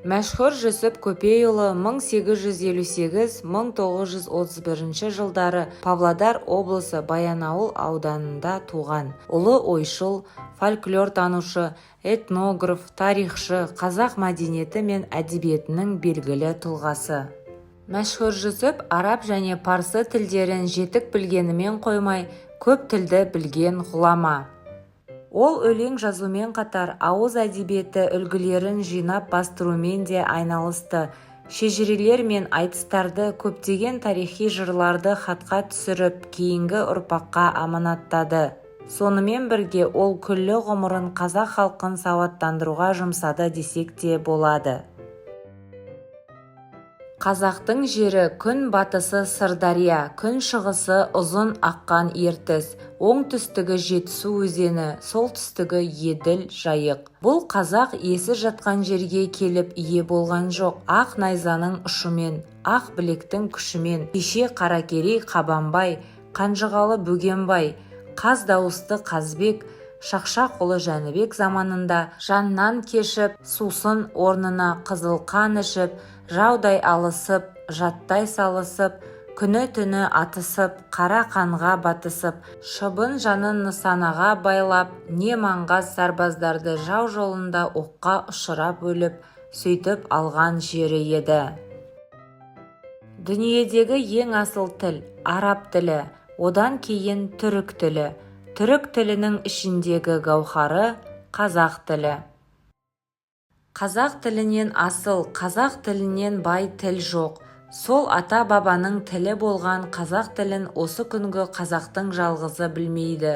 Мәшһүр Жүсіп Көпейұлы 1858-1931 жылдары Павлодар облысы Баянауыл ауданында туған. Ұлы ойшыл, фольклортанушы, этнограф, тарихшы, қазақ мәдениеті мен әдебиетінің белгілі тұлғасы. Мәшһүр Жүсіп араб және парсы тілдерін жетік білгенімен қоймай, көп тілді білген ғұлама. Ол өлең жазумен қатар ауыз әдебиеті үлгілерін жинап бастырумен де айналысты. Шежірелер мен айтыстарды, көптеген тарихи жырларды хатқа түсіріп, кейінгі ұрпаққа аманаттады. Сонымен бірге ол күллі ғұмырын қазақ халқын сауаттандыруға жұмсады десек те болады. Қазақтың жері күн батысы Сырдария, күн шығысы ұзын аққан ертіс, оңтүстігі Жетісу өзені, солтүстігі Еділ, Жайық. Бұл қазақ есі жатқан жерге келіп ие болған жоқ. Ақ найзаның ұшымен, ақ білектің күшімен, кеше Қаракерей Қабанбай, Қанжығалы Бөгенбай, Қаз дауысты Қазбек, Шақшақұлы Жәнібек заманында жаннан кешіп, сусын орнына қызыл қан ішіп, жаудай алысып, жаттай салысып, күні-түні атысып, қара қанға батысып, шыбын жанын нысанаға байлап, не маңғаз сарбаздарды жау жолында оққа ұшырап өліп, сөйтіп алған жері еді. Дүниедегі ең асыл тіл араб тілі, одан кейін түрік тілі. Түрік тілінің ішіндегі гауһары қазақ тілі. Қазақ тілінен асыл, қазақ тілінен бай тіл жоқ. Сол ата-бабаның тілі болған қазақ тілін осы күнгі қазақтың жалғызы білмейді.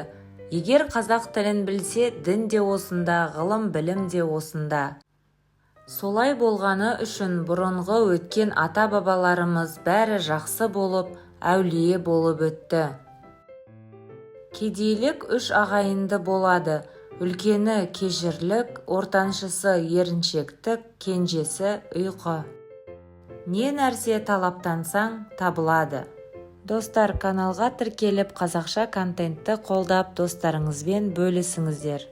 Егер қазақ тілін білсе, дін де осында, ғылым білім де осында. Солай болғаны үшін бұрынғы өткен ата-бабаларымыз бәрі жақсы болып, әулие болып өтті. Кедейлік үш ағайынды болады. Үлкені кежірлік, ортаншысы еріншектік, кенжесі ұйқы. Не нәрсе талаптансаң табылады. Достар, каналға тіркеліп қазақша контентті қолдап достарыңызбен бөлісіңіздер.